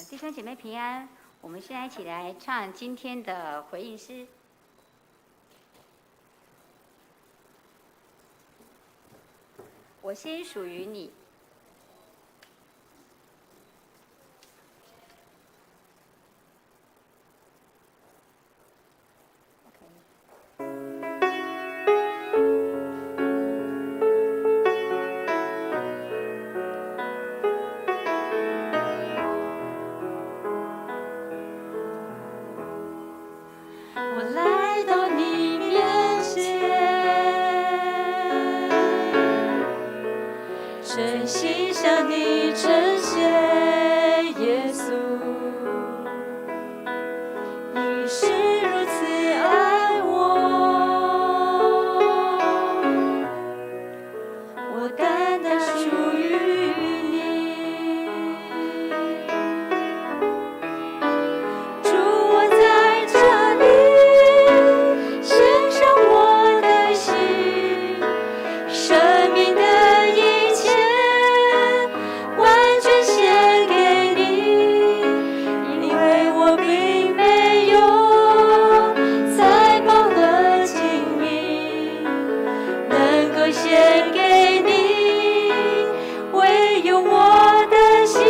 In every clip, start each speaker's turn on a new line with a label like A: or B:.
A: 弟兄姐妹平安，我们现在一起来唱今天的回应诗。我心属于你。
B: 我来到你面前，真心向你呈现，耶稣，你是如此爱我，我单单属于你。主，我在这里献上我的心，生命的一切完全献给你，因为我并没有财宝和精明能够献给你，唯有我的心，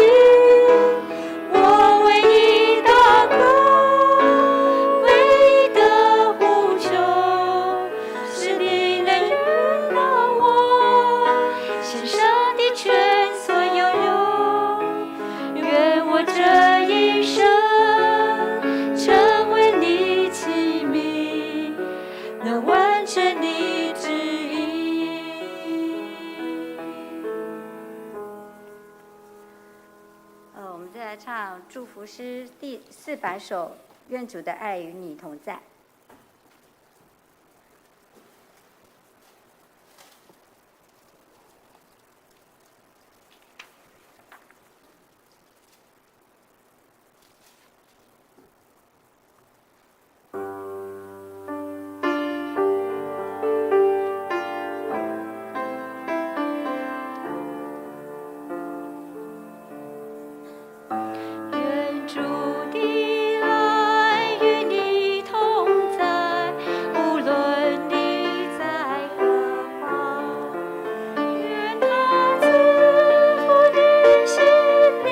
B: 我为你祷告，唯一的呼求是你能引导我，献上的全所拥有，愿我这一生成为你器皿，能完成你旨意。
A: 我们再来唱祝福诗第400首，愿主的爱与你同在。
B: 愿主的爱与你同在，无论你在何方。愿他赐福你心灵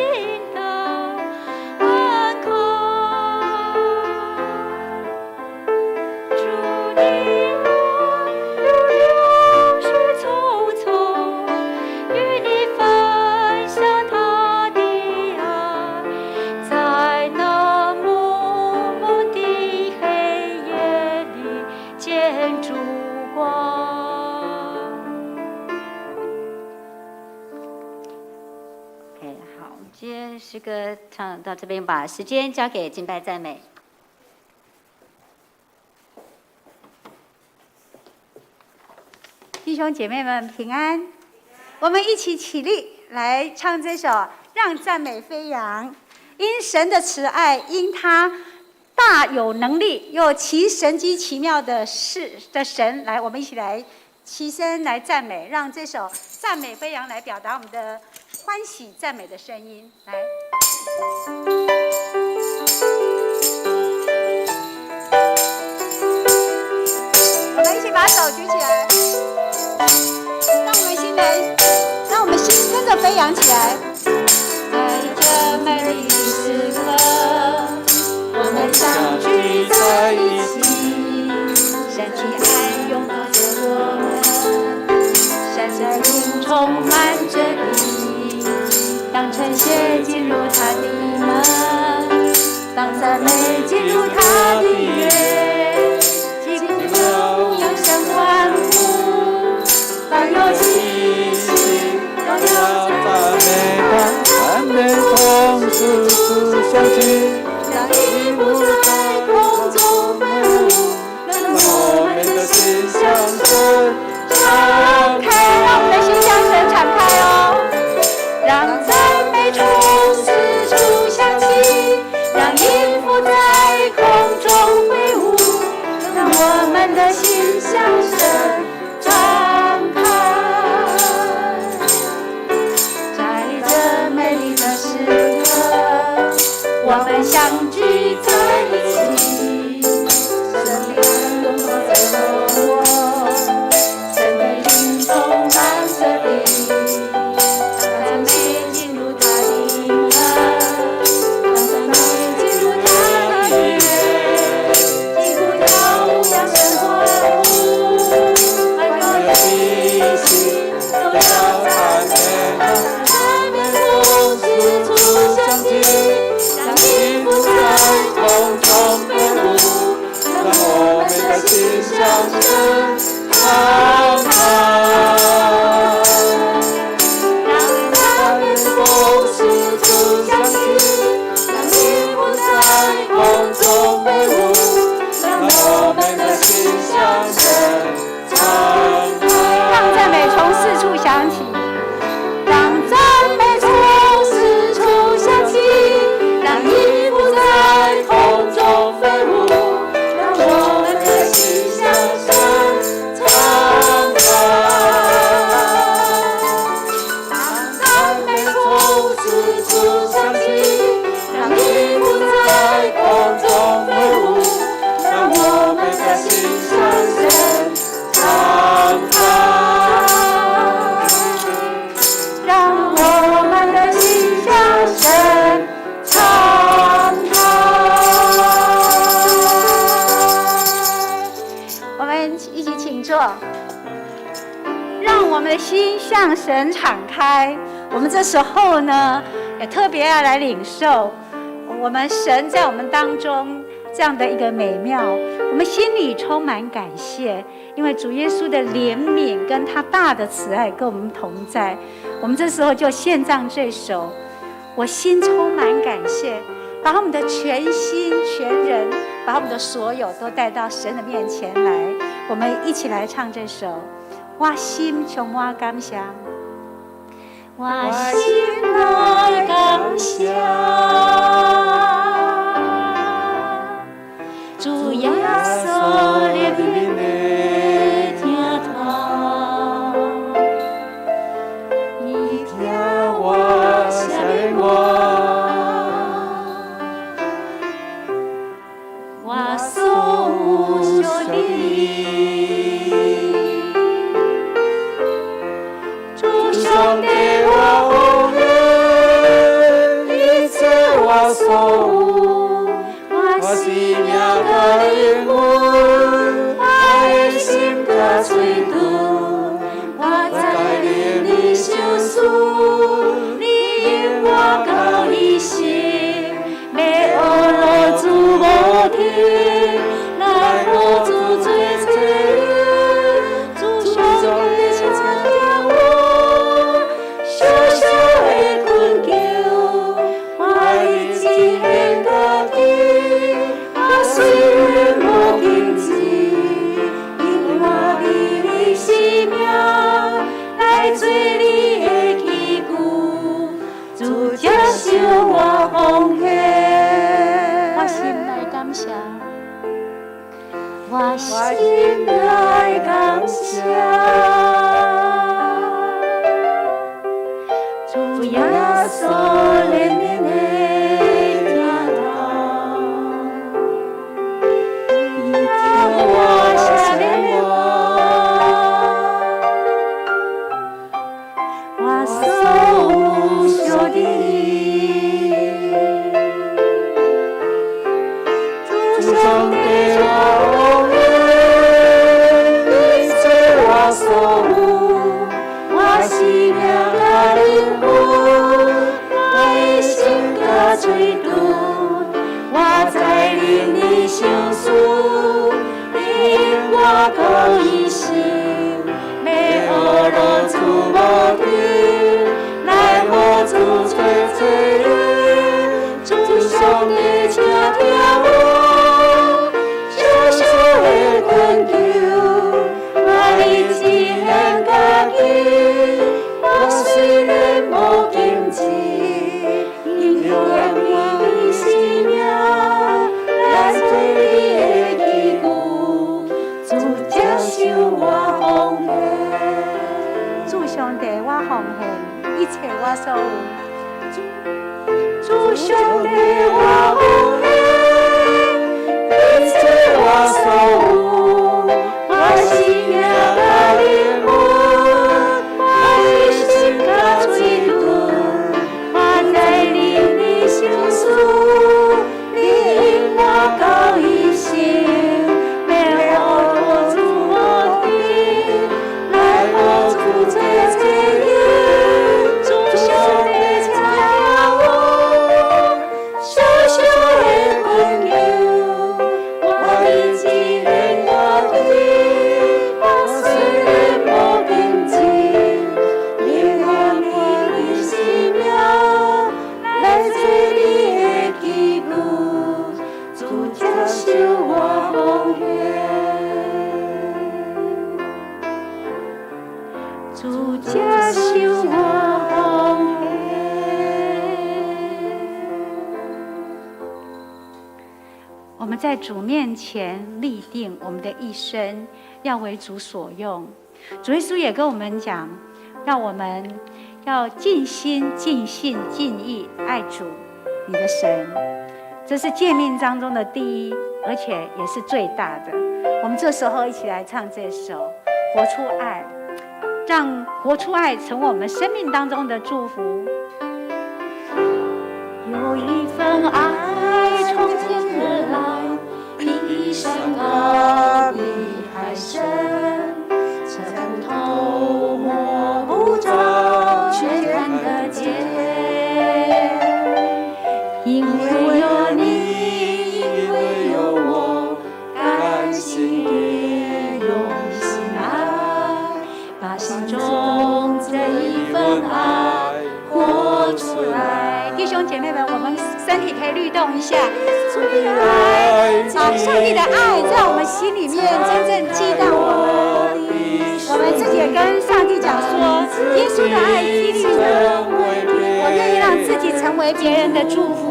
B: 的安康。主的爱如流水匆匆，与你分享他的爱，在那蒙蒙的黑夜里见烛光。
A: OK， 好，今天诗歌唱到这边，把时间交给敬拜赞美。弟兄姐妹们平安，我们一起起立来唱这首《让赞美飞扬》。因神的慈爱，因他大有能力又奇神机奇妙的神，来，我们一起来齐声来赞美，让这首《赞美飞扬》来表达我们的欢喜赞美的声音。来，我们一起把手举起来，让我们心跟着飞扬起来。
B: 在这美丽的时刻，我们相聚在一起，神的爱拥抱着我们，闪闪灵充满着你，当晨曦进入他的门，当赞美进入他的约，几乎都要向欢呼，当有气息都要赞美他。
C: 赞美同时处相聚，
B: 让衣服在空中飞舞，让我们的心向神敞开，让我们的心向神敞开哦，让赞美从四处响起，让音符在空中飞舞，让我们的心向神敞开。在这美丽的时刻，
C: 神敞开，让赞美风四处响起，让音符在空中飞舞，让我们的心向神敞开。
A: 让赞美从四处响起，让赞美从四处响起，让音符在空中飞舞，让我们的心向神敞开。让赞美从四处响起，让音符在空中飞舞，让我们的心向神敞开。让我们的心向神敞开。我们一起请坐，让我们的心向神敞开。我们这时候呢，也特别要来领受我们神在我们当中这样的一个美妙，我们心里充满感谢，因为主耶稣的怜悯跟他大的慈爱跟我们同在。我们这时候就献上这首我心充满感谢，把我们的全心全人，把我们的所有都带到神的面前来。我们一起来唱这首我心充满感谢，我心来感谢主耶稣怜悯的疼痛，你听我下面我所有的主兄弟我恩，一切我所有，我心命的灵魂，我的心的吹动，我在你相思，你引我到一心，没有落主无听，来我主最最主兄弟请听我，小小的困求，我已经很高兴。虽然无经济，因我为你生命来做你的器具，主接受我奉献。我心来感谢，我心来感谢，主耶稣怜悯的疼痛。我下面我所有的主兄弟我恩，一切我所有，我心命的灵魂，我的心的吹动，我在灵里相思。我可以心，没有落主无听，来我主吹吹主兄弟请听我，小小的困求，我已经很家己，我虽然无经济，因我为你生命来做你的器具。主接受我奉献，主兄弟我奉献，一切我所有。主兄弟我奉献，一切我所有。我心命的灵魂，我的心的吹动，我在灵里相思，你引我到一心。我已经很高兴。
B: 修我宏愿，主家修我宏愿。
A: 我们在主面前立定我们的一生要为主所用。主耶稣也跟我们讲，让我们要尽心、尽性、尽意爱主你的神，这是诫命当中的第一，而且也是最大的。我们这时候一起来唱这首《活出爱》，让活出爱成为我们生命当中的祝福。
B: 有一份爱从天而来，比山高，比海深，参透摸不着，却看得见。因为有你，因为有我，甘心也用心爱，把心中这一份爱活出来。
A: 弟兄姐妹们，我们身体可以律动一下。
B: 主的爱，
A: 上帝的爱在我们心里面真正激荡我们。我们自己也跟上帝讲说，耶稣的爱激励我，我愿意让自己成为别人的祝福。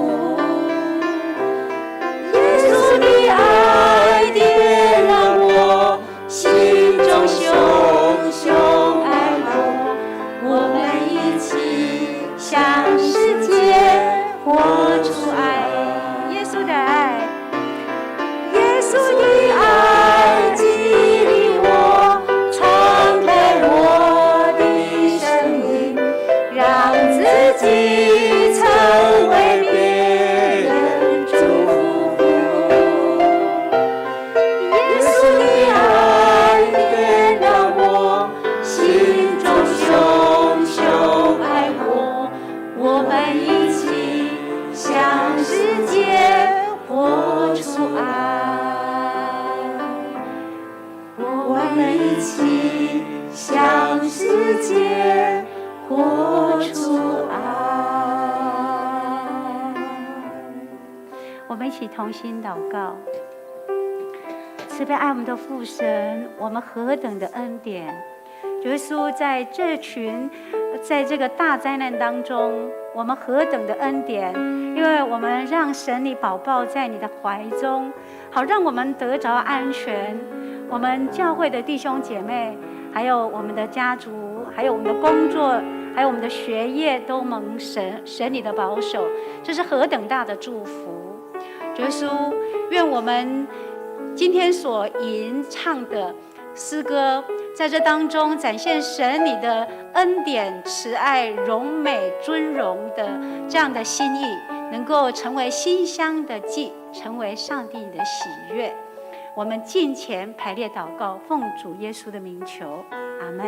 B: 耶稣的爱点燃我心中熊熊爱火，我们一起向世界活出爱。
A: 耶稣的爱，
B: 耶稣的爱激励我，敞开我的生命，让自己成为别人祝福。耶稣的爱点燃我心中熊熊爱火，我们一起向世界活出爱，我们一起向世界活出爱。
A: 我们一起同心祷告。慈悲爱我们的父神，我们何等的恩典！主耶稣在这个大灾难当中，我们何等的恩典！因为我们让神你宝宝在你的怀中，好让我们得着安全。我们教会的弟兄姐妹，还有我们的家族，还有我们的工作，还有我们的学业，都蒙神你的保守，这是何等大的祝福！主耶稣，愿我们今天所吟唱的诗歌，在这当中展现神你的恩典、慈爱、荣美、尊荣的这样的心意，能够成为馨香的祭，成为上帝的喜悦。我们敬前排列祷告，奉主耶稣的名求，阿们。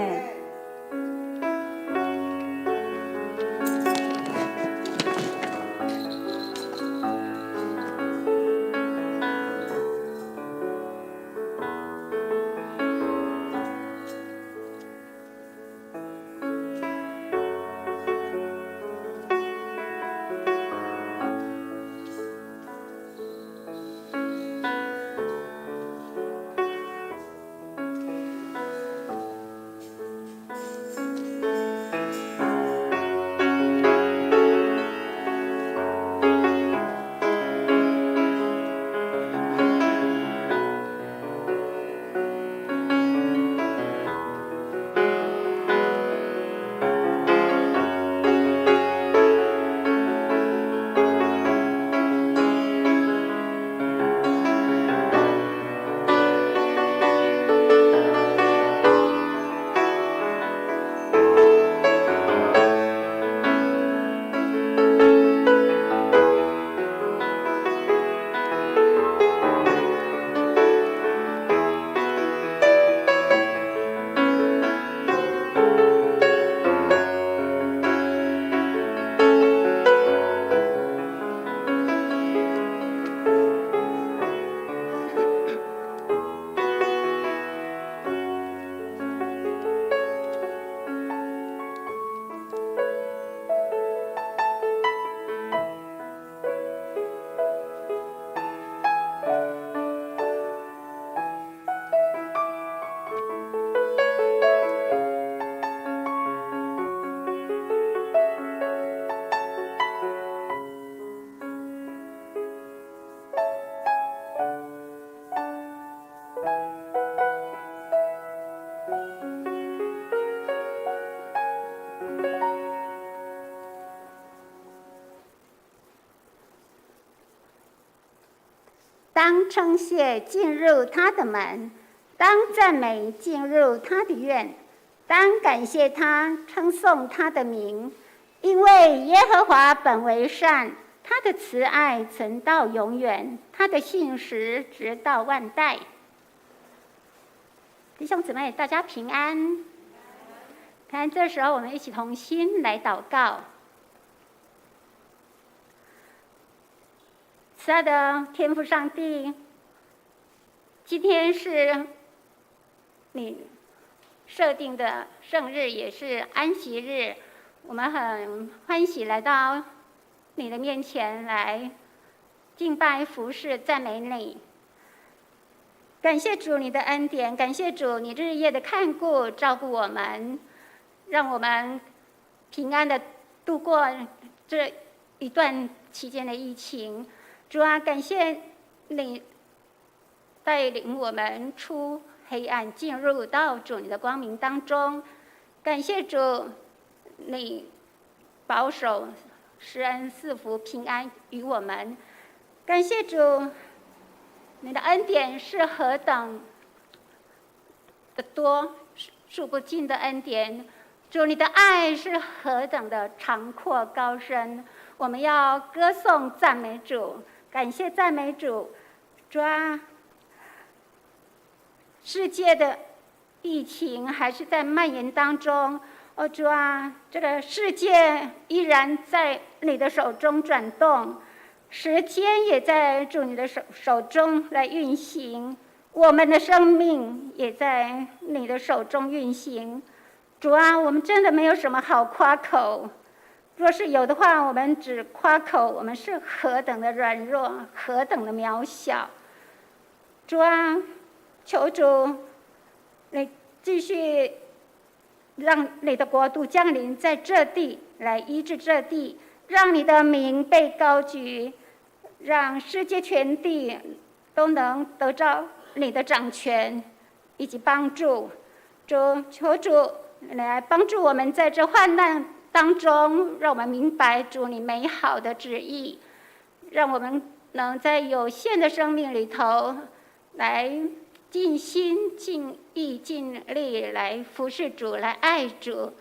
D: 当称谢进入他的门，当赞美进入他的院，当感谢他，称颂他的名，因为耶和华本为善，他的慈爱存到永远，他的信实直到万代。弟兄姊妹，大家平安。看，这时候我们一起同心来祷告。慈爱的天父上帝，今天是你设定的圣日，也是安息日，我们很欢喜来到你的面前来敬拜、服侍、赞美你。感谢主你的恩典，感谢主你日夜的看顾、照顾我们，让我们平安的度过这一段期间的疫情。主啊，感谢你带领我们出黑暗，进入到主你的光明当中。感谢主，你保守、施恩、赐福、平安于我们。感谢主，你的恩典是何等的多，数不尽的恩典。主，你的爱是何等的长阔高深。我们要歌颂赞美主，感谢赞美主。主啊，世界的疫情还是在蔓延当中。哦，主啊，这个世界依然在你的手中转动，时间也在主你的手中来运行，我们的生命也在你的手中运行。主啊，我们真的没有什么好夸口，若是有的话，我们只夸口我们是何等的软弱，何等的渺小。主啊，求主你继续让你的国度降临在这地，来医治这地，让你的名被高举，让世界全地都能得着你的掌权以及帮助。主，求主来帮助我们在这患难当中，让我们明白主你美好的旨意，让我们能在有限的生命里头来尽心尽意尽力来服侍主，来爱主。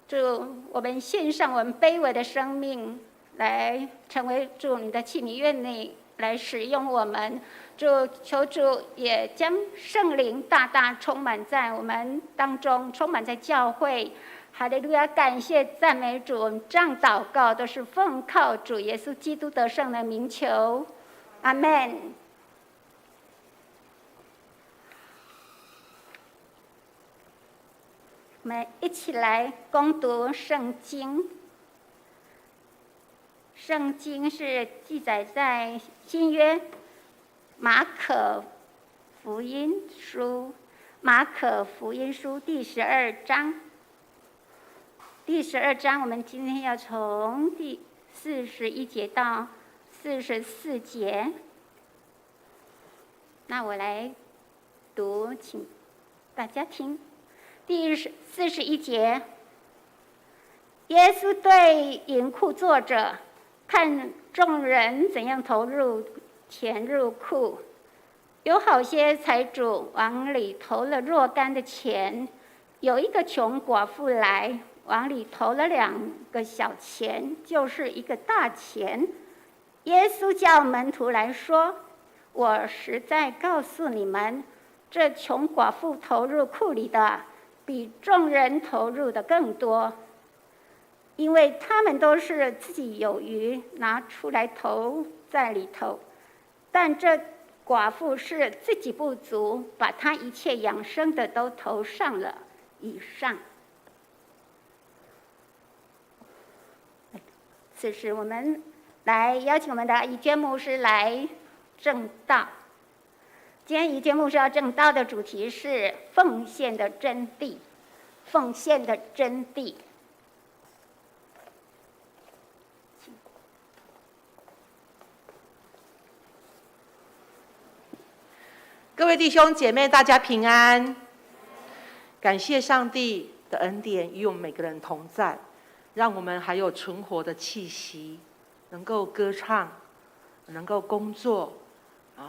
D: 主，我们献上我们卑微的生命，来成为主你的器皿，愿你来使用我们。主，求主也将圣灵大大充满在我们当中，充满在教会。哈利路亚！感谢赞美主，我们这样祷告都是奉靠主耶稣基督得胜的名求，阿们。我们一起来攻读圣经。圣经是记载在新约马可福音书第12章。第12章，我们今天要从第41节到44节。那我来读，请大家听。第41节，耶稣对银库坐着，看众人怎样投入钱入库。有好些财主往里投了若干的钱，有一个穷寡妇来，往里投了2个小钱，就是一个大钱。耶稣叫门徒来说：“我实在告诉你们，这穷寡妇投入库里的，比众人投入的更多，因为他们都是自己有余，拿出来投在里头，但这寡妇是自己不足，把她一切养生的都投上了以上。”此时我们来邀请我们的怡娟牧师来证道。今天怡娟牧师要证道的主题是奉献的真谛。奉献的真谛。
E: 各位弟兄姐妹，大家平安。感谢上帝的恩典与我们每个人同在，让我们还有存活的气息，能够歌唱，能够工作，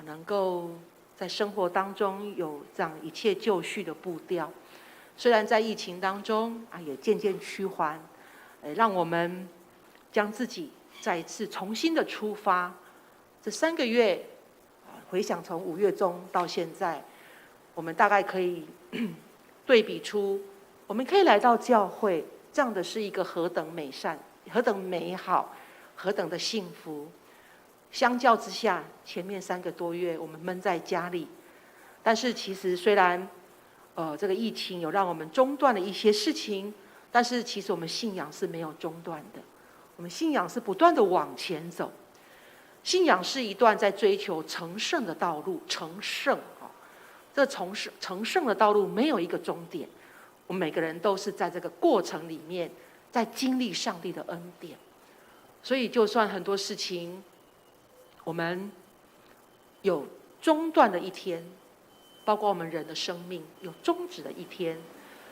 E: 能够在生活当中有这样一切就绪的步调。虽然在疫情当中也渐渐趋缓，让我们将自己再一次重新的出发。这3个月，回想从5月中到现在，我们大概可以对比出，我们可以来到教会，这样的是一个何等美善、何等美好、何等的幸福。相较之下，前面3个多月我们闷在家里，但是其实虽然这个疫情有让我们中断了一些事情，但是其实我们信仰是没有中断的，我们信仰是不断的往前走。信仰是一段在追求成圣的道路，成圣这成圣的道路没有一个终点，我们每个人都是在这个过程里面，在经历上帝的恩典。所以就算很多事情我们有中断的一天，包括我们人的生命有终止的一天，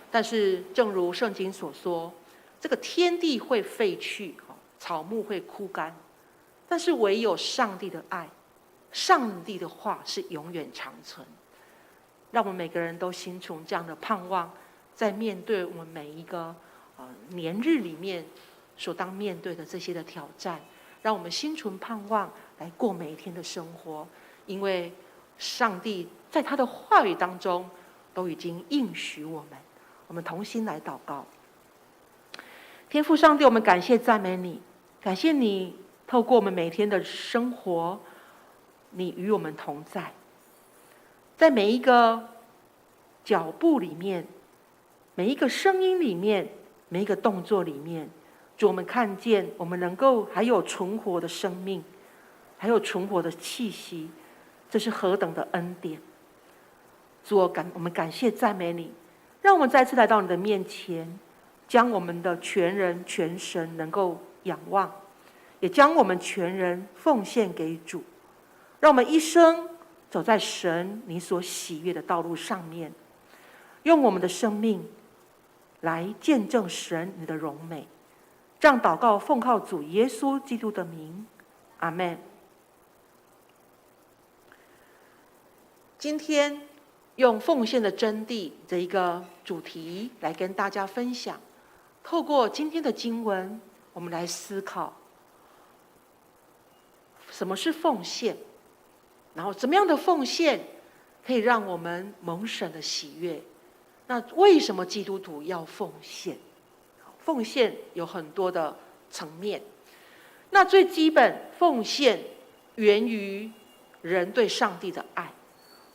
E: 但是正如圣经所说，这个天地会废去，草木会枯干，但是唯有上帝的爱，上帝的话是永远长存。让我们每个人都心存这样的盼望，在面对我们每一个年日里面所当面对的这些的挑战，让我们心存盼望来过每一天的生活。因为上帝在他的话语当中都已经应许我们。我们同心来祷告。天父上帝，我们感谢赞美你，感谢你透过我们每天的生活，你与我们同在，在每一个脚步里面，每一个声音里面，每一个动作里面，主，我们看见我们能够还有存活的生命，还有存活的气息，这是何等的恩典。主，我们感谢赞美你，让我们再次来到你的面前，将我们的全人全神能够仰望，也将我们全人奉献给主，让我们一生走在神你所喜悦的道路上面，用我们的生命来见证神你的荣美。这样祷告奉靠主耶稣基督的名，阿们。今天用奉献的真谛这一个主题来跟大家分享，透过今天的经文，我们来思考什么是奉献，然后怎么样的奉献可以让我们蒙神的喜悦。那为什么基督徒要奉献？奉献有很多的层面，那最基本，奉献源于人对上帝的爱。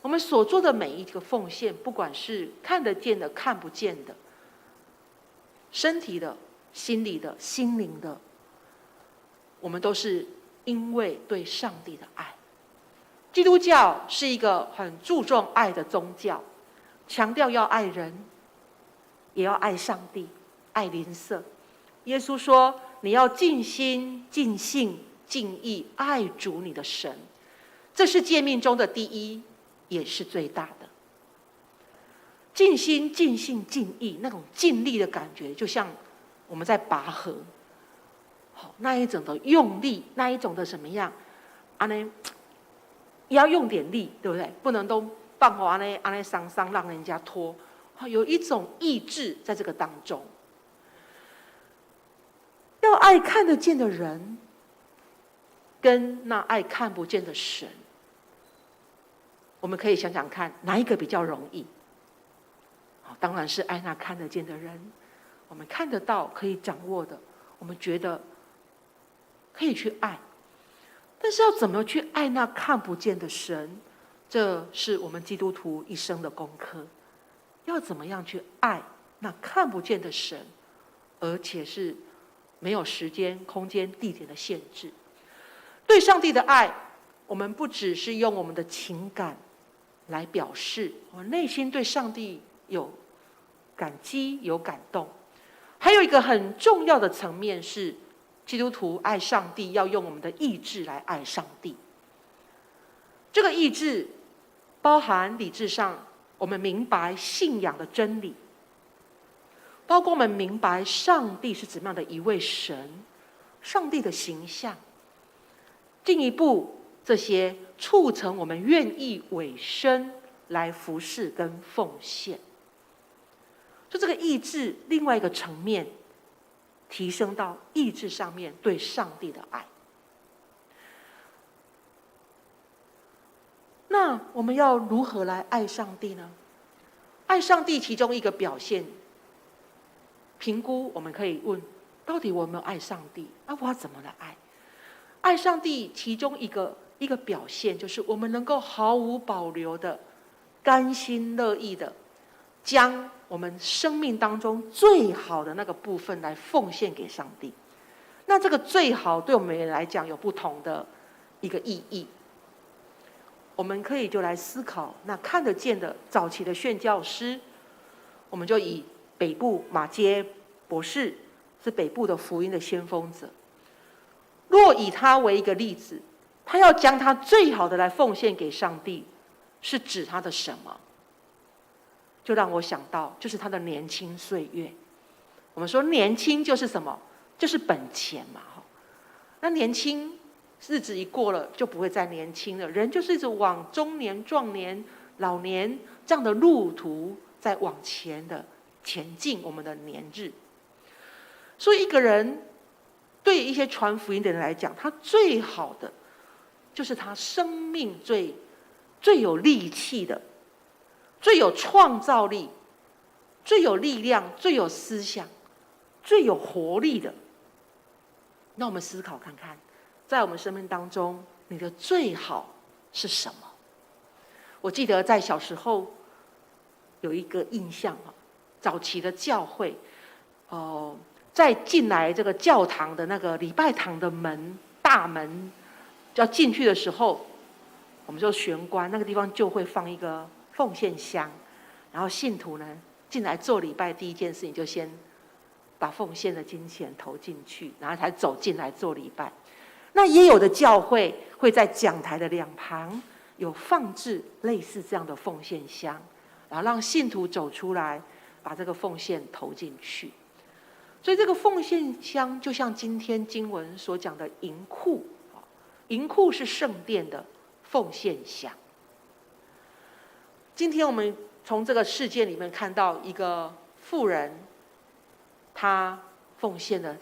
E: 我们所做的每一个奉献，不管是看得见的、看不见的，身体的、心理的、心灵的，我们都是因为对上帝的爱。基督教是一个很注重爱的宗教，强调要爱人，也要爱上帝，爱邻舍。耶稣说，你要尽心、尽性、尽意爱主你的神，这是诫命中的第一，也是最大的。尽心、尽性、尽意，那种尽力的感觉，就像我们在拔河，那一种的用力，那一种的什么样，也要用点力，对不对？不能都放好伤让人家拖，有一种意志在这个当中。要爱看得见的人，跟那爱看不见的神，我们可以想想看，哪一个比较容易？当然是爱那看得见的人，我们看得到、可以掌握的，我们觉得可以去爱。但是要怎么去爱那看不见的神，这是我们基督徒一生的功课。要怎么样去爱那看不见的神，而且是没有时间、空间、地点的限制。对上帝的爱，我们不只是用我们的情感来表示，我内心对上帝有感激、有感动。还有一个很重要的层面是，基督徒爱上帝要用我们的意志来爱上帝。这个意志包含理智上我们明白信仰的真理，包括我们明白上帝是怎么样的一位神，上帝的形象。进一步这些促成我们愿意委身来服侍跟奉献。就这个意志另外一个层面，提升到意志上面对上帝的爱。那我们要如何来爱上帝呢？爱上帝其中一个表现，评估我们可以问：到底我有没有爱上帝？我要怎么来爱？爱上帝其中一个表现，就是我们能够毫无保留的、甘心乐意的，将我们生命当中最好的那个部分来奉献给上帝。那这个最好对我们来讲有不同的一个意义。我们可以就来思考，那看得见的早期的宣教师，我们就以北部马偕博士是北部的福音的先锋者，若以他为一个例子，他要将他最好的来奉献给上帝，是指他的什么？就让我想到，就是他的年轻岁月。我们说年轻就是什么？就是本钱嘛。那年轻日子一过了，就不会再年轻了。人就是一直往中年、壮年、老年这样的路途在往前的前进我们的年日。所以一个人对一些传福音的人来讲，他最好的就是他生命最有力气的，最有创造力，最有力量，最有思想，最有活力的。那我们思考看看，在我们生命当中，你的最好是什么？我记得在小时候有一个印象，早期的教会，在进来这个教堂的那个礼拜堂的大门要进去的时候，我们就玄关那个地方就会放一个奉献箱，然后信徒呢进来做礼拜，第一件事情就先把奉献的金钱投进去，然后才走进来做礼拜。那也有的教会会在讲台的两旁有放置类似这样的奉献箱，然后让信徒走出来，把这个奉献投进去。所以这个奉献箱就像今天经文所讲的银库，银库是圣殿的奉献箱。今天我们从这个事件里面看到一个妇人，她奉献了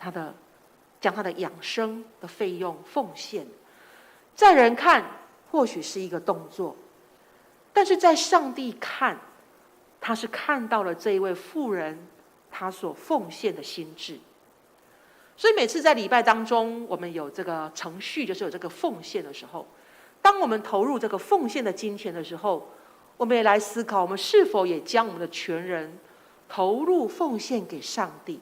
E: 将她的养生的费用奉献，在人看或许是一个动作，但是在上帝看，他是看到了这一位妇人她所奉献的心志。所以每次在礼拜当中，我们有这个程序，就是有这个奉献的时候，当我们投入这个奉献的金钱的时候，我们也来思考，我们是否也将我们的全人投入奉献给上帝。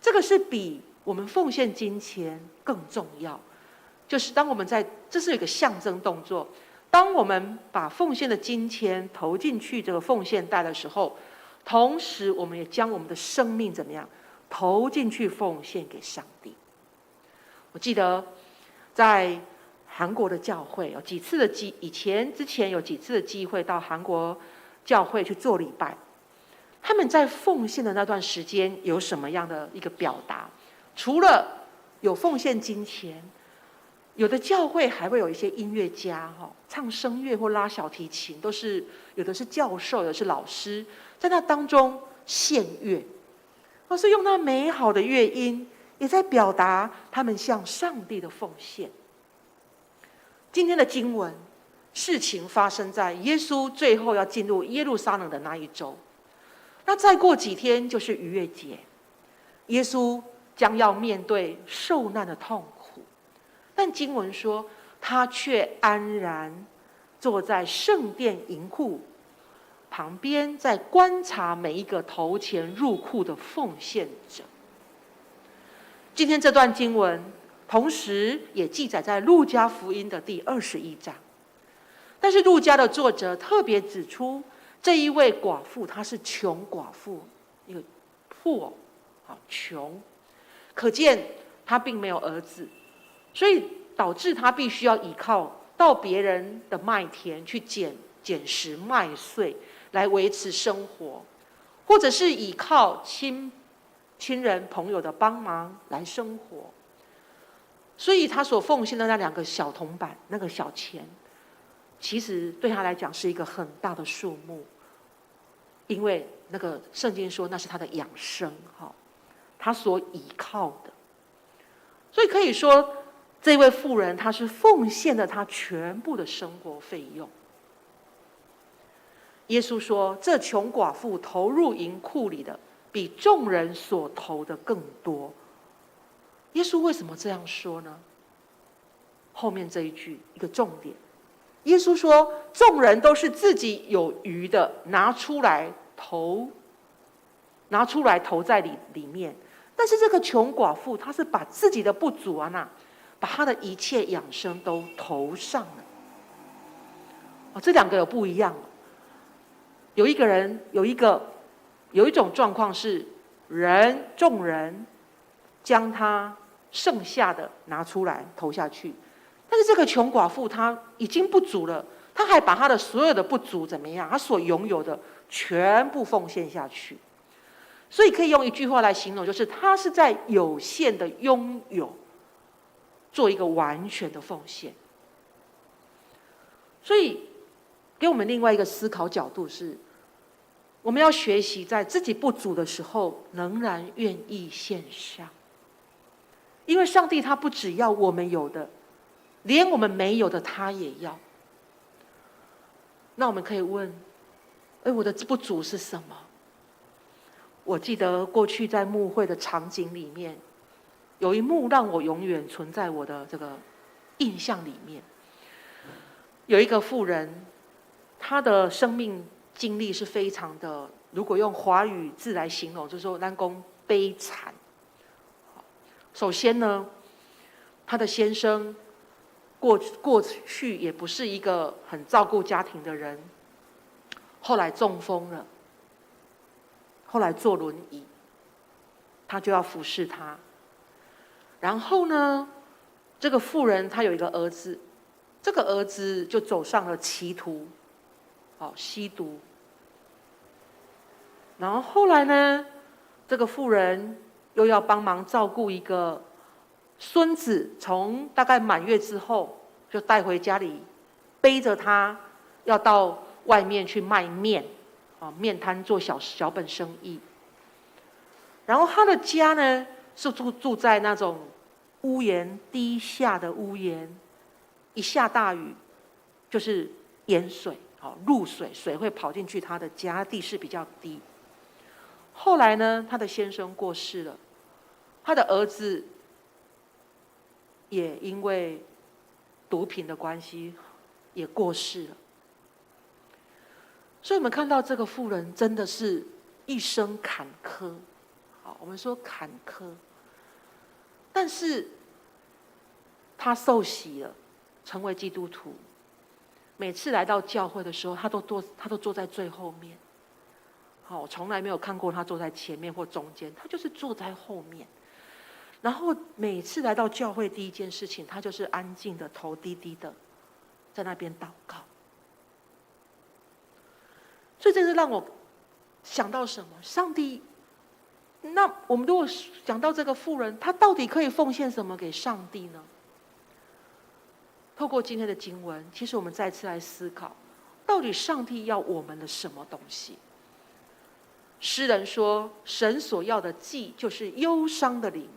E: 这个是比我们奉献金钱更重要。就是当我们这是一个象征动作，当我们把奉献的金钱投进去这个奉献袋的时候，同时我们也将我们的生命怎么样投进去奉献给上帝。我记得在韩国的教会有几次的之前有几次的机会到韩国教会去做礼拜，他们在奉献的那段时间有什么样的一个表达？除了有奉献金钱，有的教会还会有一些音乐家唱声乐或拉小提琴，有的是教授，有的是老师，在那当中献乐，而是用那美好的乐音，也在表达他们向上帝的奉献。今天的经文，事情发生在耶稣最后要进入耶路撒冷的那一周。那再过几天就是逾越节，耶稣将要面对受难的痛苦，但经文说，他却安然坐在圣殿银库旁边，在观察每一个投钱入库的奉献者。今天这段经文同时也记载在路加福音的第21章，但是路加的作者特别指出，这一位寡妇她是穷寡妇，一个poor，穷，可见她并没有儿子，所以导致她必须要依靠到别人的麦田去捡拾麦穗来维持生活，或者是依靠亲人朋友的帮忙来生活。所以他所奉献的那2个小铜板，那个小钱，其实对他来讲是一个很大的数目，因为那个圣经说那是他的养生，他所依靠的。所以可以说，这位妇人她是奉献了她全部的生活费用。耶稣说，这穷寡妇投入银库里的，比众人所投的更多。耶稣为什么这样说呢？后面这一句一个重点，耶稣说，众人都是自己有余的拿出来投在里面，但是这个穷寡妇，她是把自己的不足把她的一切养生都投上了。这2个有不一样。有一个人有一种状况是众人将他剩下的拿出来投下去，但是这个穷寡妇她已经不足了，她还把她的所有的不足怎么样？她所拥有的全部奉献下去。所以可以用一句话来形容，就是她是在有限的拥有做一个完全的奉献。所以给我们另外一个思考角度是，我们要学习在自己不足的时候仍然愿意献上，因为上帝他不只要我们有的，连我们没有的他也要。那我们可以问，我的不足是什么？我记得过去在牧会的场景里面，有一幕让我永远存在我的这个印象里面。有一个妇人，她的生命经历是非常的，如果用华语字来形容，就是说咱讲悲惨。首先呢，她的先生过去也不是一个很照顾家庭的人，后来中风了，后来坐轮椅，他就要服侍他。然后呢，这个妇人她有一个儿子，这个儿子就走上了歧途，吸毒。然后后来呢，这个妇人又要帮忙照顾一个孙子，从大概满月之后就带回家里，背着他要到外面去卖面，面摊做小本生意。然后他的家呢是住在那种屋檐低下的屋檐，一下大雨就是淹水，入水，水会跑进去他的家，地势比较低。后来呢，他的先生过世了，他的儿子也因为毒品的关系也过世了。所以我们看到这个妇人真的是一生坎坷，我们说坎坷，但是他受洗了，成为基督徒。每次来到教会的时候，他都坐在最后面。我从来没有看过他坐在前面或中间，他就是坐在后面。然后每次来到教会，第一件事情，他就是安静的头低低的在那边祷告。所以这是让我想到什么？上帝，那我们如果讲到这个妇人，她到底可以奉献什么给上帝呢？透过今天的经文，其实我们再次来思考，到底上帝要我们的什么东西？诗人说，神所要的祭就是忧伤的灵，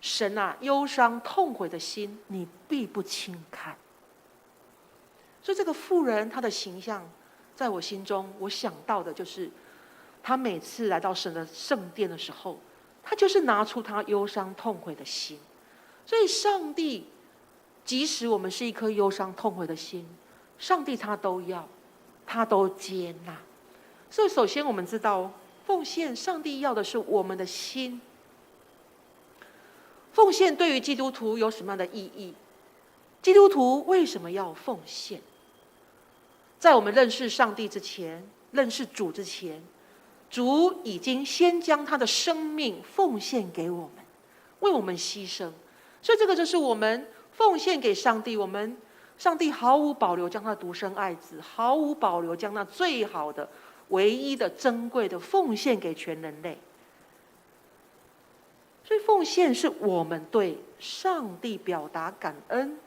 E: 神啊，忧伤痛悔的心你必不轻看。所以这个妇人她的形象在我心中，我想到的就是她每次来到神的圣殿的时候，她就是拿出她忧伤痛悔的心。所以上帝即使我们是一颗忧伤痛悔的心，上帝他都要，他都接纳。所以首先我们知道，奉献上帝要的是我们的心。奉献对于基督徒有什么样的意义？基督徒为什么要奉献？在我们认识上帝之前，认识主之前，主已经先将他的生命奉献给我们，为我们牺牲。所以这个就是我们奉献给上帝，上帝毫无保留将他的独生爱子，毫无保留将那最好的、唯一的、珍贵的奉献给全人类。所以奉献是我们对上帝表达感恩、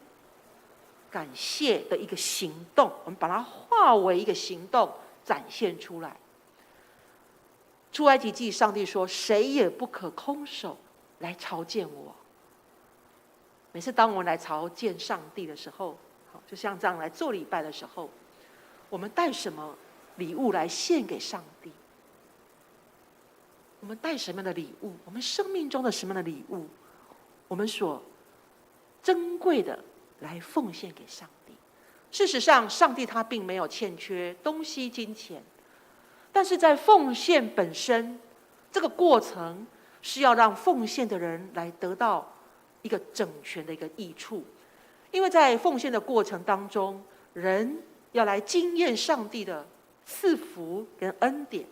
E: 感谢的一个行动，我们把它化为一个行动展现出来。出埃及记，上帝说：“谁也不可空手来朝见我。”每次当我们来朝见上帝的时候，就像这样来做礼拜的时候，我们带什么礼物来献给上帝？我们带什么样的礼物？我们生命中的什么样的礼物？我们所珍贵的来奉献给上帝。事实上，上帝他并没有欠缺东西、金钱，但是在奉献本身这个过程，是要让奉献的人来得到一个整全的一个益处。因为在奉献的过程当中，人要来经验上帝的赐福跟恩典，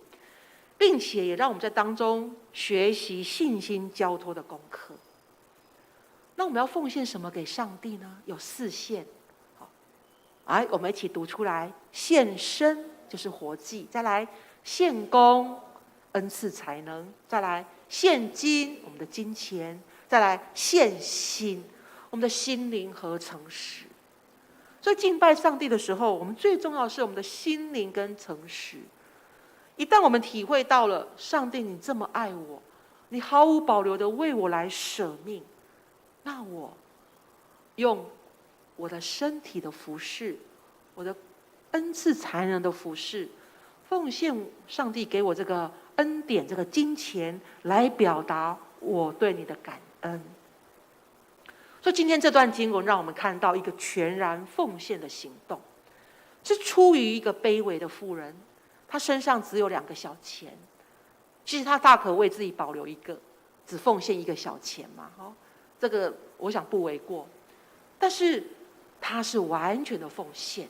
E: 并且也让我们在当中学习信心交托的功课。那我们要奉献什么给上帝呢？有4献。好，我们一起读出来：献身就是活祭，再来献功，恩赐才能，再来献金，我们的金钱，再来献心，我们的心灵和诚实。所以敬拜上帝的时候，我们最重要的是我们的心灵跟诚实。一旦我们体会到了上帝你这么爱我，你毫无保留的为我来舍命，那我用我的身体的服事，我的恩赐才能的服事，奉献上帝给我这个恩典，这个金钱，来表达我对你的感恩。所以今天这段经文让我们看到一个全然奉献的行动，是出于一个卑微的妇人，她身上只有2个小钱，其实她大可为自己保留一个，只奉献1个小钱嘛，这个我想不为过。但是她是完全的奉献。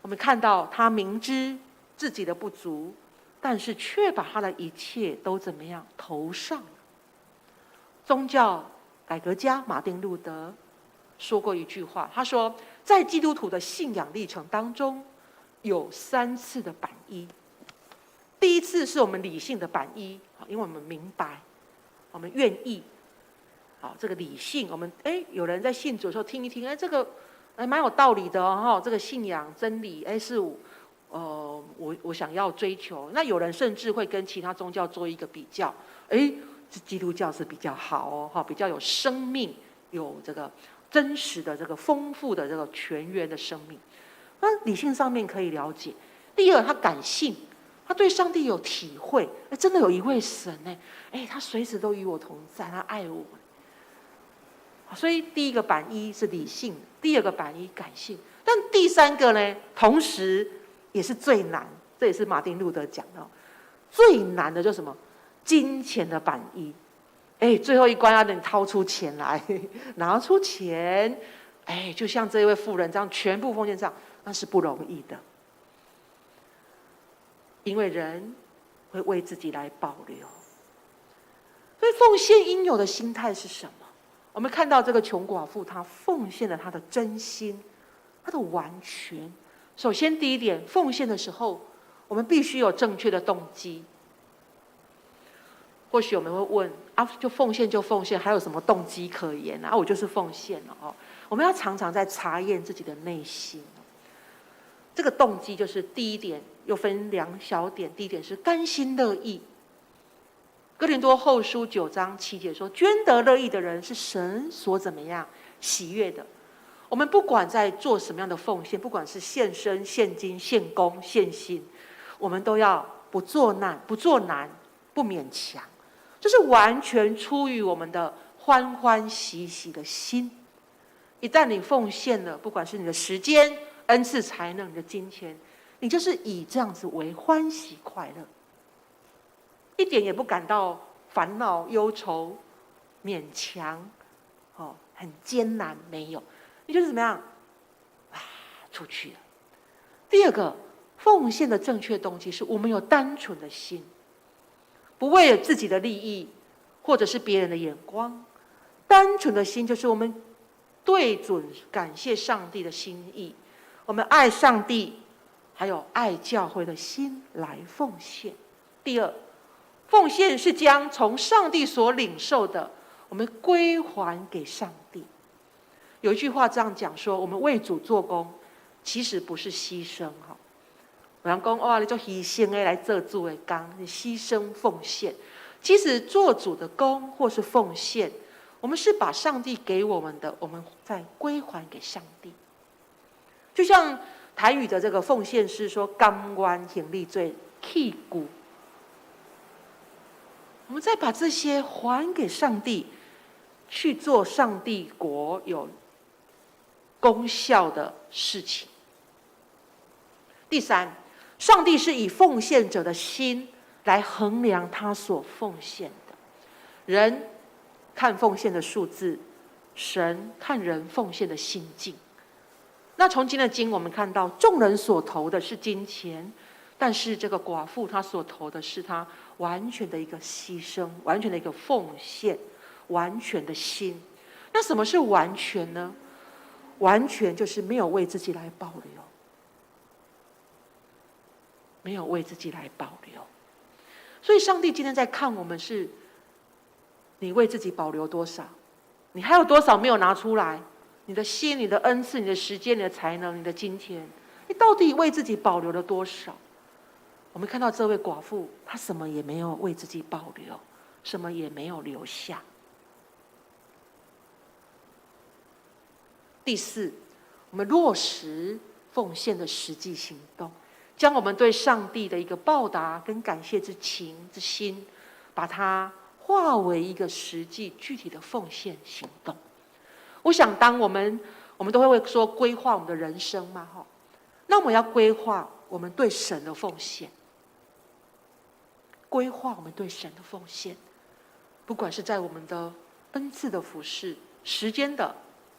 E: 我们看到她明知自己的不足，但是却把她的一切都怎么样投上了。宗教改革家马丁路德说过一句话，他说，在基督徒的信仰历程当中，有3次的板衣。第一次是我们理性的板衣，因为我们明白，我们愿意，这个理性，我们有人在信主的时候听一听，这个蛮有道理的哦，这个信仰真理，是我想要追求。那有人甚至会跟其他宗教做一个比较，基督教是比较好哦，比较有生命，有这个真实的这个丰富的这个全员的生命。那理性上面可以了解。第二，他感性，他对上帝有体会，真的有一位神他随时都与我同在，他爱我。所以第一个板衣是理性，第二个板衣感性，但第3个呢，同时也是最难，这也是马丁路德讲的，最难的就是什么？金钱的板衣。最后一关要你掏出钱来，拿出钱，就像这位妇人这样全部奉献上，那是不容易的。因为人会为自己来保留。所以奉献应有的心态是什么？我们看到这个穷寡妇，她奉献了她的真心，她的完全。首先第一点，奉献的时候，我们必须有正确的动机。或许我们会问就奉献就奉献，还有什么动机可言我就是奉献了我们要常常在查验自己的内心。这个动机就是第一点，又分2小点。第一点是甘心乐意。哥林多后书9章7节说，捐得乐意的人是神所怎么样喜悦的。我们不管在做什么样的奉献，不管是献身、献金、献功、献心，我们都要不做难、不勉强，这是完全出于我们的欢欢喜喜的心。一旦你奉献了，不管是你的时间、恩赐才能、你的金钱，你就是以这样子为欢喜快乐，一点也不感到烦恼、忧愁、勉强，很艰难，没有，你就是怎么样出去了。第二个，奉献的正确动机是我们有单纯的心，不为了自己的利益或者是别人的眼光。单纯的心就是我们对准感谢上帝的心意，我们爱上帝还有爱教会的心来奉献。第二，奉献是将从上帝所领受的，我们归还给上帝。有一句话这样讲说，我们为主做工，其实不是牺牲哈。有人说哇，你做牺牲的来做主的工，你牺牲奉献。其实做主的工或是奉献，我们是把上帝给我们的，我们再归还给上帝。就像台语的这个奉献是说，甘愿行力最弃骨，我们再把这些还给上帝，去做上帝国有功效的事情。第三，上帝是以奉献者的心来衡量他所奉献的。人看奉献的数字，神看人奉献的心境。那从今天的经我们看到，众人所投的是金钱，但是这个寡妇她所投的是她完全的一个牺牲，完全的一个奉献，完全的心。那什么是完全呢？完全就是没有为自己来保留，没有为自己来保留。所以上帝今天在看我们是，你为自己保留多少，你还有多少没有拿出来，你的心、你的恩赐、你的时间、你的才能、你的金钱，你到底为自己保留了多少？我们看到这位寡妇，她什么也没有为自己保留，什么也没有留下。第四，我们落实奉献的实际行动，将我们对上帝的一个报答跟感谢之情之心，把它化为一个实际具体的奉献行动。我想当我们都会说规划我们的人生嘛，那我们要规划我们对神的奉献，规划我们对神的奉献，不管是在我们的恩赐的服事、时间的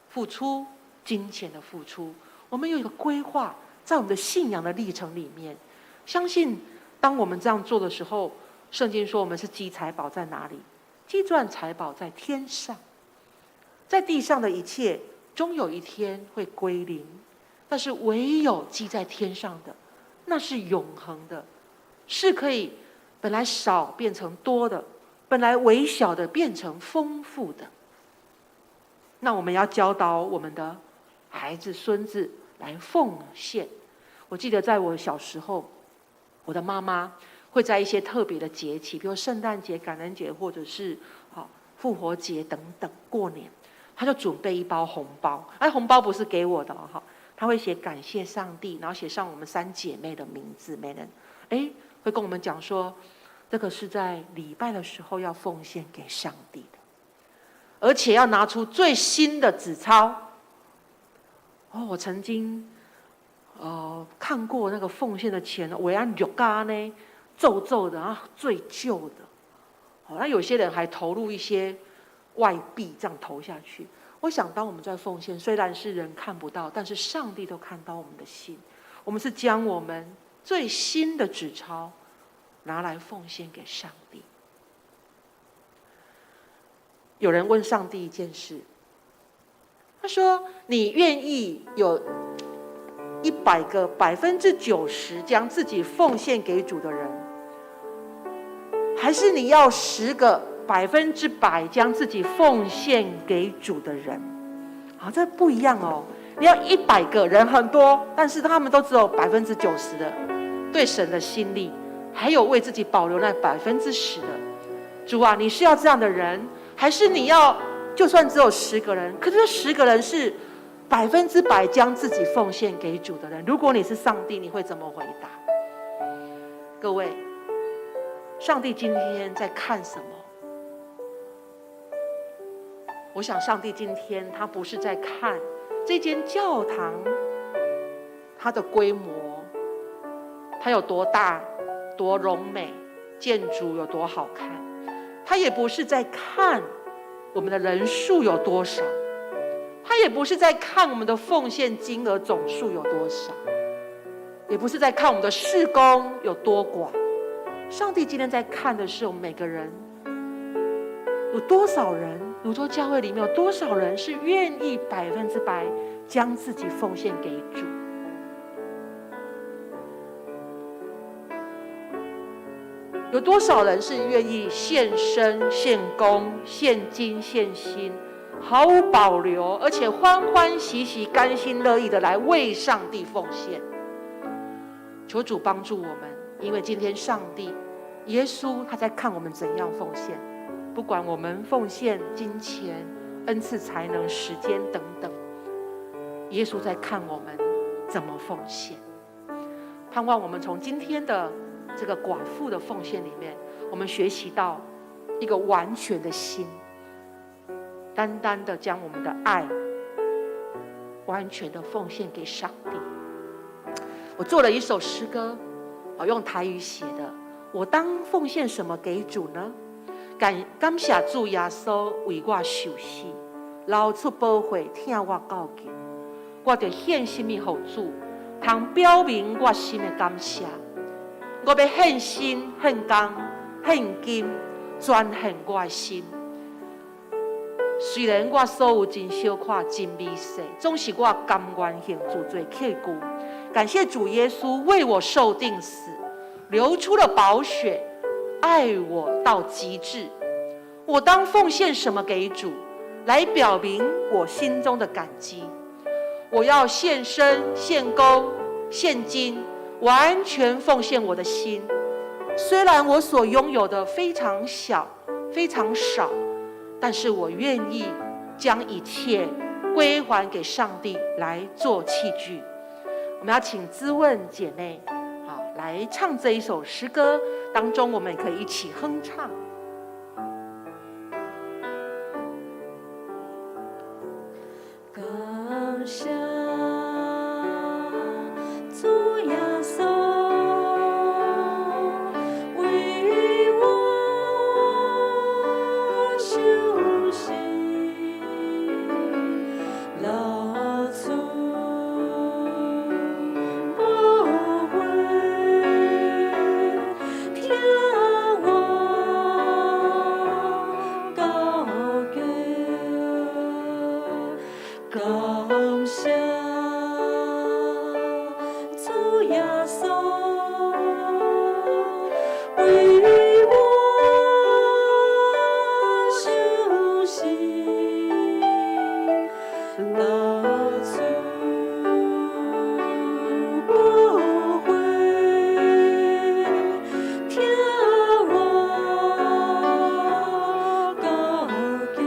E: 付出、金钱的付出，我们有一个规划，在我们的信仰的历程里面，相信当我们这样做的时候，圣经说我们是积财宝在哪里？积赚财宝在天上。在地上的一切终有一天会归零，但是唯有积在天上的，那是永恒的，是可以本来少变成多的，本来微小的变成丰富的。那我们要教导我们的孩子孙子来奉献。我记得在我小时候，我的妈妈会在一些特别的节气，比如圣诞节、感恩节，或者是复活节等等过年，她就准备一包红包。红包不是给我的她会写感谢上帝，然后写上我们3姐妹的名字，每人会跟我们讲说，这个是在礼拜的时候要奉献给上帝的，而且要拿出最新的纸钞。我曾经看过那个奉献的钱，我要肉嘎呢，皱皱的，然后最旧的。那有些人还投入一些外币，这样投下去。我想，当我们在奉献，虽然是人看不到，但是上帝都看到我们的心。我们是将我们最新的纸钞拿来奉献给上帝。有人问上帝一件事，他说：“你愿意有100个90%将自己奉献给主的人，还是你要10个100%将自己奉献给主的人？”这不一样哦。你要100个人很多，但是他们都只有90%的对神的心力，还有为自己保留那10%的。主啊，你是要这样的人，还是你要就算只有10个人，可是这10个人是100%将自己奉献给主的人？如果你是上帝，你会怎么回答？各位，上帝今天在看什么？我想上帝今天他不是在看这间教堂它的规模，它有多大多荣美，建筑有多好看，他也不是在看我们的人数有多少，他也不是在看我们的奉献金额总数有多少，也不是在看我们的事工有多广。上帝今天在看的是我们每个人，有多少人，泸州教会里面有多少人是愿意100%将自己奉献给主。有多少人是愿意献身、献功、献金、献心，毫无保留，而且欢欢喜喜、甘心乐意的来为上帝奉献？求主帮助我们，因为今天上帝、耶稣他在看我们怎样奉献，不管我们奉献金钱、恩赐、才能、时间等等，耶稣在看我们怎么奉献。盼望我们从今天的这个寡妇的奉献里面，我们学习到一个完全的心，单单的将我们的爱完全的奉献给上帝。我做了一首诗歌，用台语写的。我当奉献什么给主呢？感谢主耶稣为我受死，流出宝血听我告诫。我就献什么给主，通表明我心的感谢。我要献身、献工、献金，全献我的心。虽然我所有真小可、真微细，总是我甘愿献主做客据。感谢主耶稣为我受定死，流出了宝血，爱我到极致。我当奉献什么给主，来表明我心中的感激？我要献身、献功、献金，完全奉献我的心。虽然我所拥有的非常小、非常少，但是我愿意将一切归还给上帝来做器具。我们要请滋问姐妹，来唱这一首诗歌，当中我们可以一起哼唱。
B: 感谢主耶稣为我受死，流出宝血，听我告诫。感谢主耶稣为我受死，流出宝血，听我告诫。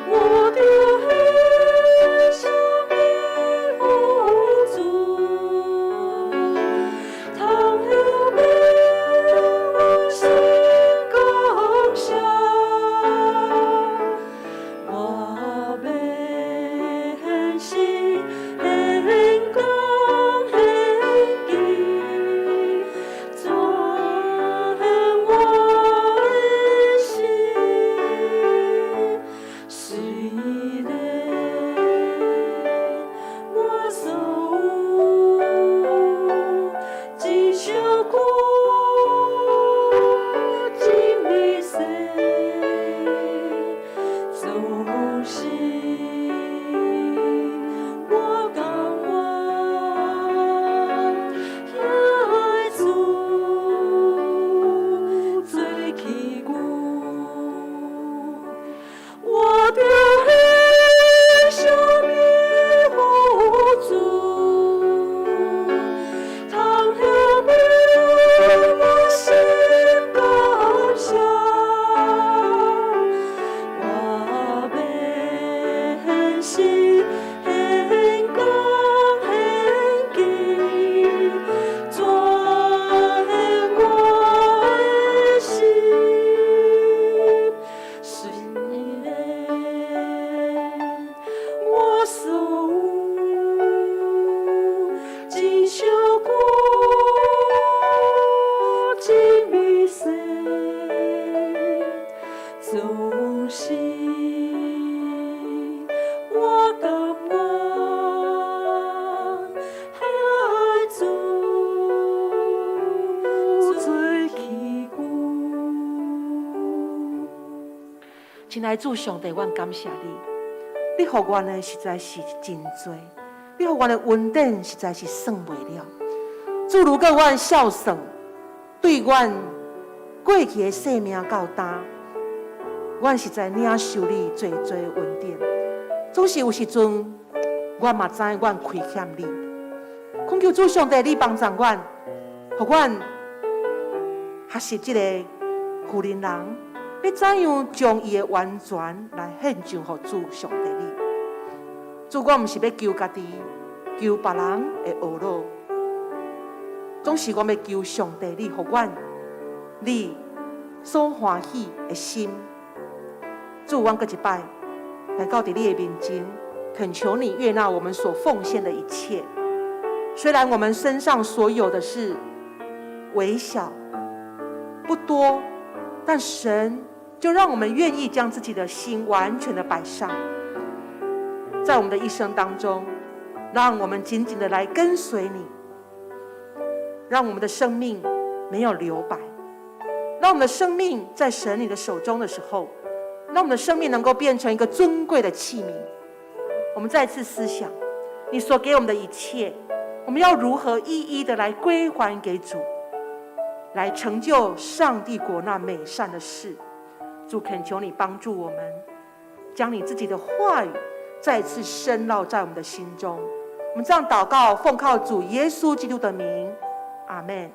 B: 我的生命无助，倘有被我心感谢，我要献献功献金，全我的心。虽然我所有真小可，真微细，总是我甘愿爱主做器具。我的生命无助，倘有被我心感谢，我要献献功献金，全我的心。虽然我所有真小可，真微细，总是我甘愿爱主做器具。
E: 亲爱的主上帝，我感谢你，你给我的实在是真多，你给我的恩典实在是算不了。主，如果我孝顺，对阮过去的生命到担，阮实在领受你最最恩典。总是有时阵，阮嘛知阮亏欠你，恳求主上帝你帮助阮，互阮学习这个富人人，要怎样将伊的完全来献上给主上帝你。主，我毋是要求家己，求别人的学路，总是我要求上帝你，互阮你所欢喜的心。主，阮搁一摆来到伫你的面前，恳求你悦纳我们所奉献的一切。虽然我们身上所有的是微小不多，但神就让我们愿意将自己的心完全的摆上，在我们的一生当中，让我们紧紧的来跟随你，让我们的生命没有留白，让我们的生命在神你的手中的时候，让我们的生命能够变成一个尊贵的器皿。我们再次思想你所给我们的一切，我们要如何一一的来归还给主，来成就上帝国那美善的事。主，恳求你帮助我们，将你自己的话语再次深烙在我们的心中。我们这样祷告，奉靠主耶稣基督的名，阿们。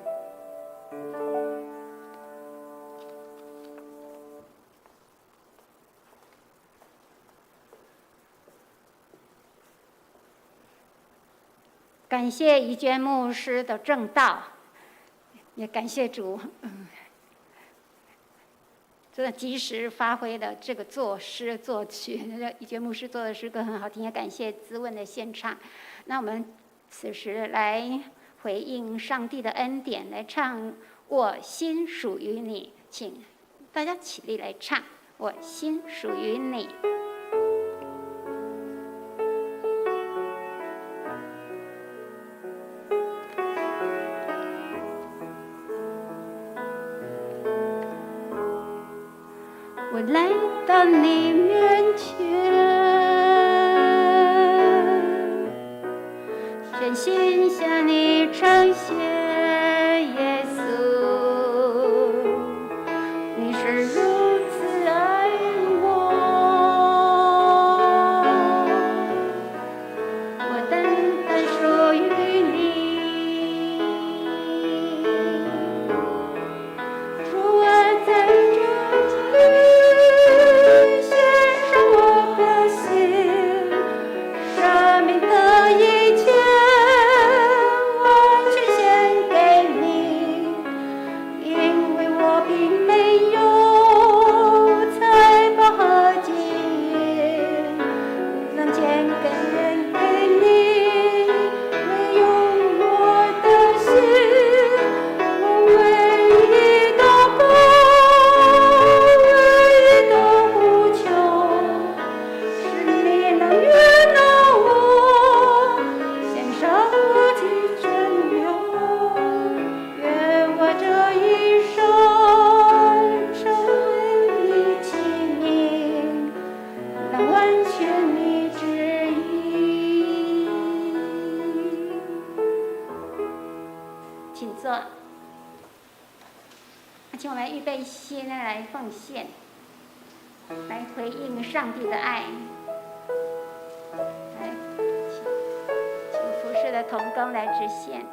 D: 感谢怡娟牧师的正道，也感谢主，真的及时发挥了这个作诗作曲。怡娟牧师做的诗歌很好听，也感谢滋问的献唱。那我们此时来回应上帝的恩典，来唱《我心属于你》，请大家起立来唱《我心属于你》。我来到你面前，真心向你呈现耶稣，你是如此爱我，我单单属于你，主啊，在这里请我们预备心来奉献，来回应上帝的爱。来，请服侍的同工来执献。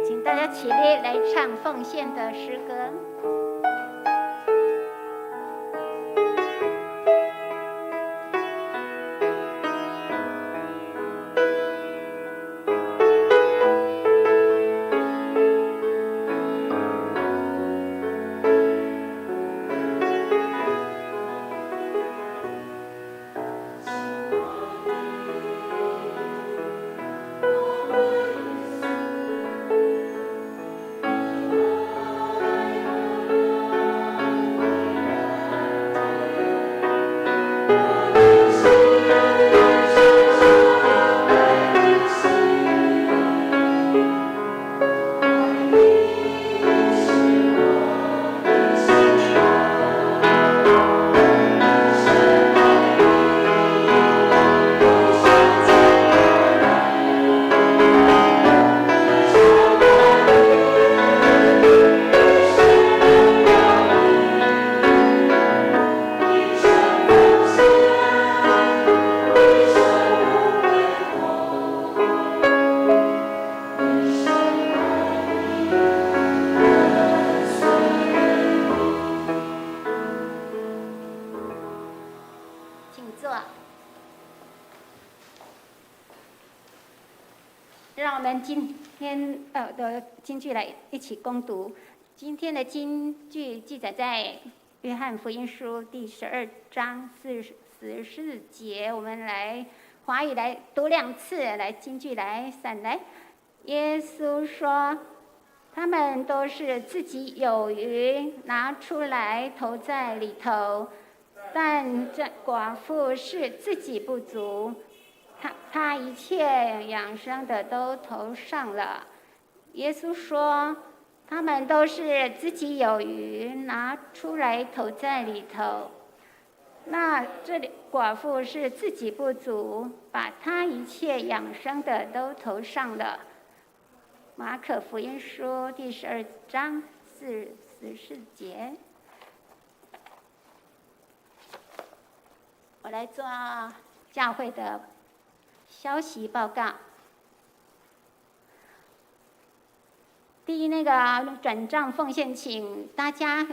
D: 请大家起立来唱奉献的诗歌。让我们今天的金句来一起攻读。今天的金句记载在约翰福音书第12章44节，我们来华语来读2次，来金句来闪来。耶稣说，他们都是自己有余，拿出来投在里头，但这寡妇是自己不足，他一切养生的都投上了。耶稣说，他们都是自己有余，拿出来投在里头。那这里寡妇是自己不足，把他一切养生的都投上了。马可福音书第12章44节。我来做教会的消息报告。第一，那个转账奉献，请大家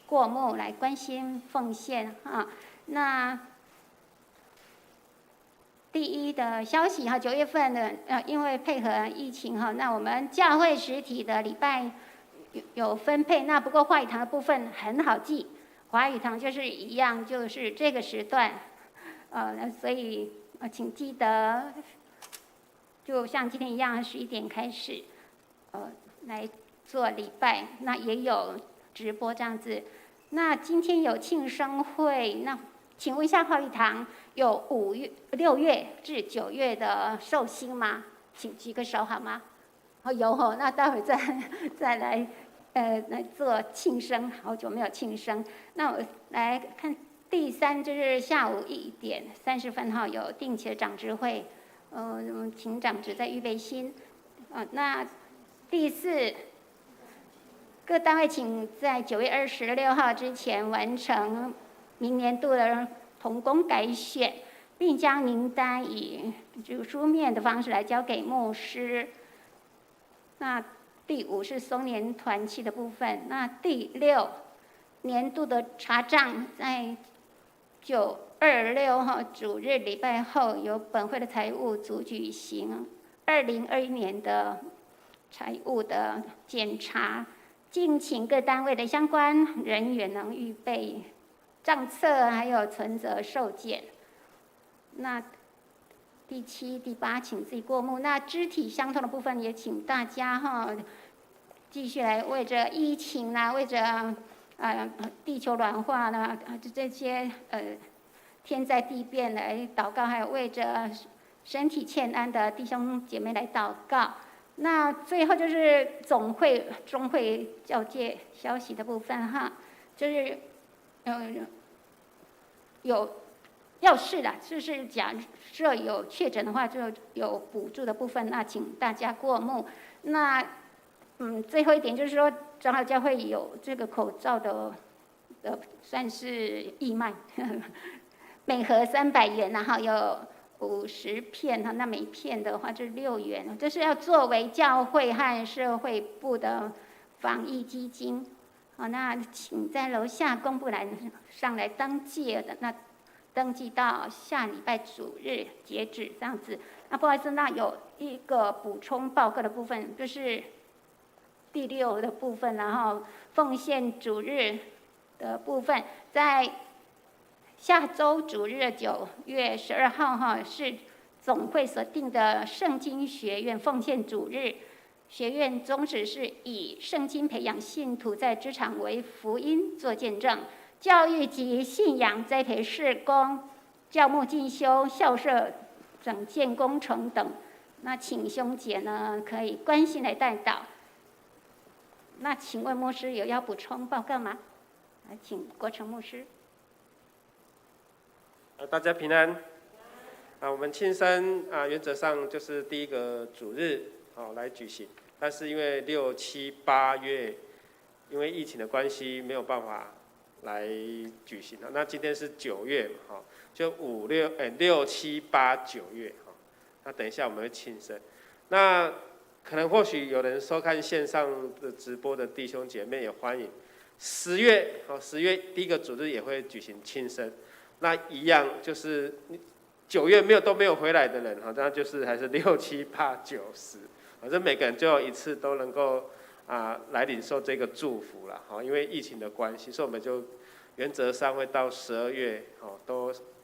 D: 过目来关心奉献啊。那第一的消息哈，9月份的因为配合疫情哈，那我们教会实体的礼拜有分配，那不过华语堂的部分很好记，华语堂就是一样，就是这个时段，所以请记得，就像今天一样11点开始，来做礼拜，那也有直播这样子。那今天有庆生会，那请问一下华语堂有6月至9月的寿星吗？请举个手好吗？有吼，那待会再来来做庆生，好久没有庆生。那我来看第3，就是下午1点30分哈，有定期的长执会，请长执在预备心。那第4，各单位请在9月26号之前完成明年度的同工改选，并将名单以这个书面的方式来交给牧师。那第5是松年团契的部分。那第6，年度的查账在926号主日礼拜后，由本会的财务组举行2021年的财务的检查，敬请各单位的相关人员能预备账册还有存折受检。那第7、第8请自己过目。那肢体相同的部分也请大家继续来为着疫情啦，为着地球暖化啦，这些天灾地变来祷告，还有为着身体欠安的弟兄姐妹来祷告。那最后就是中会交接消息的部分哈，就是要是啦，就是假设有确诊的话，就有补助的部分，那请大家过目。那最后一点就是说，长老教会有这个口罩的算是义卖，每盒300元，然后有50片哈，那每片的话就是6元，这是要作为教会和社会部的防疫基金。好，那请在楼下公布栏上来登记的，那登记到下礼拜主日截止这样子。那不好意思，那有一个补充报告的部分，就是第6的部分，然后奉献主日的部分，在下周主日9月12号哈，是总会所定的圣经学院奉献主日。学院宗旨是以圣经培养信徒在职场为福音做见证，教育及信仰栽培事工、教牧进修、校舍整建工程等。那请兄姐呢可以关心来带导。那请问牧师有要补充报告吗？来，请国成牧师。
C: 大家平安。我们庆生原则上就是第一个主日来举行，但是因为6、7、8月因为疫情的关系没有办法来举行。那今天是9月嘛，就6、7、8、9月那等一下我们会庆生。那可能或许有人收看线上的直播的弟兄姐妹也欢迎。10月第一个主日也会举行庆生。那一样就是9月都没有回来的人，这样就是还是6、7、8、9、10，反正每个人最后一次都能够来领受这个祝福了，因为疫情的关系，所以我们就原则上会到12月，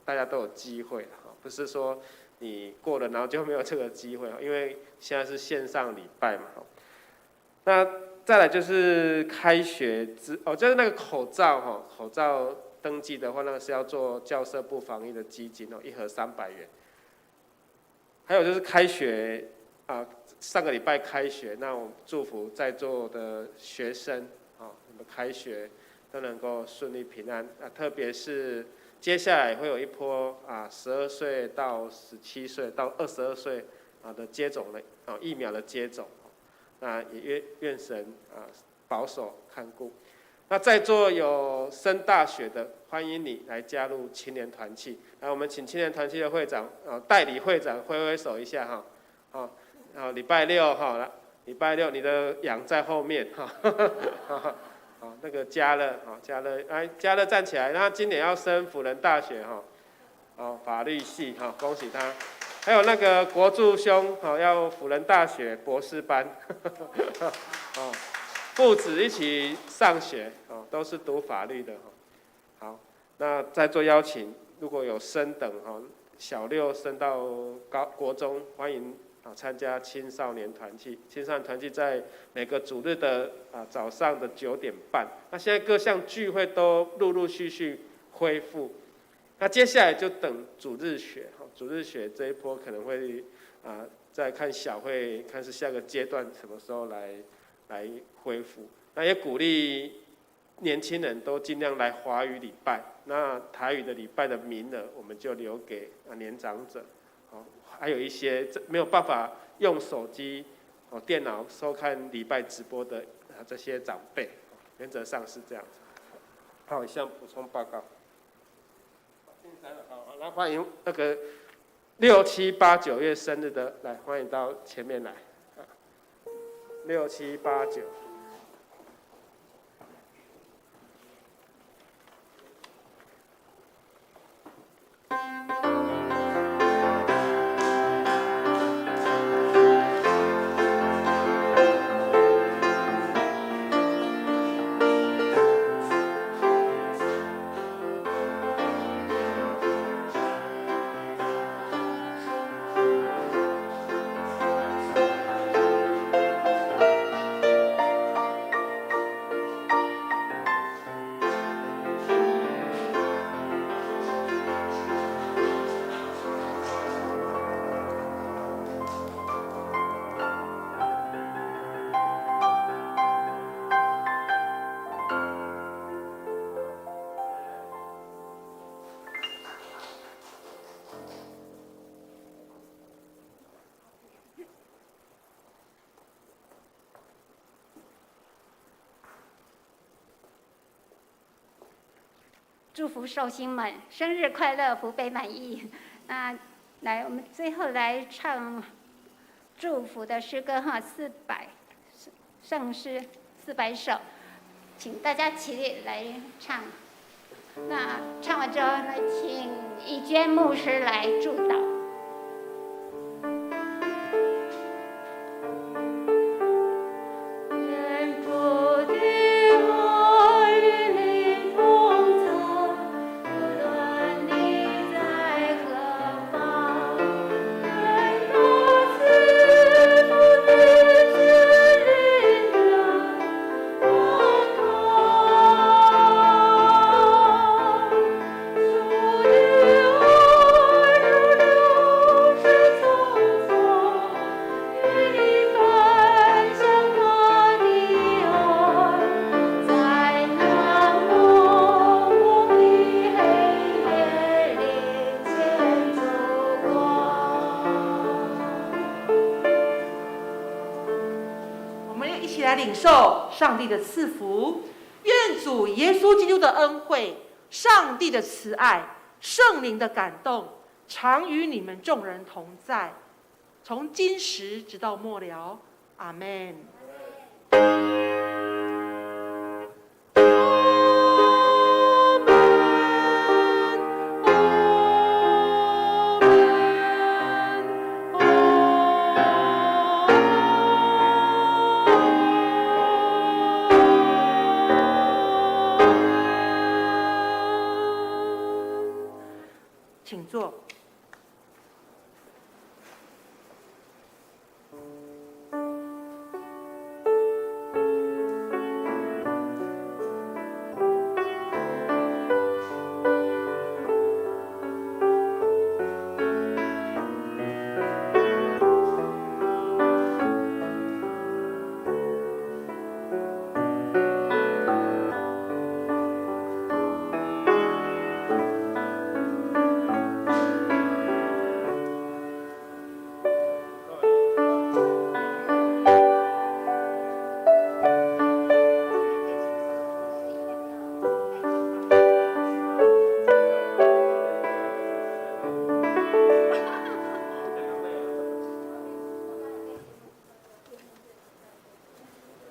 C: 大家都有机会，不是说你过了然后就没有这个机会，因为现在是线上礼拜嘛。那再来就是开学就是那个口罩，口罩登记的话，那个是要做教社部防疫的基金，1盒300元。还有就是开学上个礼拜开学，那我们祝福在座的学生你们开学都能够顺利平安。特别是接下来会有一波12岁到17岁到22岁的接种的疫苗的接种，那也愿神保守看顾。那在座有升大学的，欢迎你来加入青年团契。来，我们请青年团契的会长代理会长挥挥手一下礼拜六礼拜六你的羊在后面那个嘉乐来，嘉乐站起来。那今年要升辅仁大学法律系恭喜他。还有那个国柱兄要辅仁大学博士班父子一起上学都是读法律的好，那在座邀请，如果有升等小6升到国中，欢迎参加青少年团契。青少年团契在每个主日的早上的9点半。那现在各项聚会都陆陆续续恢复。那接下来就等主日学，主日学这一波可能会再看小会，看是下个阶段什么时候来恢复。那也鼓励年轻人都尽量来华语礼拜，那台语的礼拜的名额我们就留给年长者，还有一些没有办法用手机、电脑收看礼拜直播的这些长辈，原则上是这样子。好，以上补充报告。好，那欢迎那个6、7、8、9月生日的来，欢迎到前面来。6、7、8、9。
D: 祝福寿星们生日快乐，福杯满溢。那来，我们最后来唱祝福的诗歌400圣诗400首，请大家起立来唱。那唱完之后呢，请义娟牧师来祝祷。
E: 领受上帝的赐福，愿主耶稣基督的恩惠、上帝的慈爱、圣灵的感动，常与你们众人同在，从今时直到末了。阿们。阿们。请坐。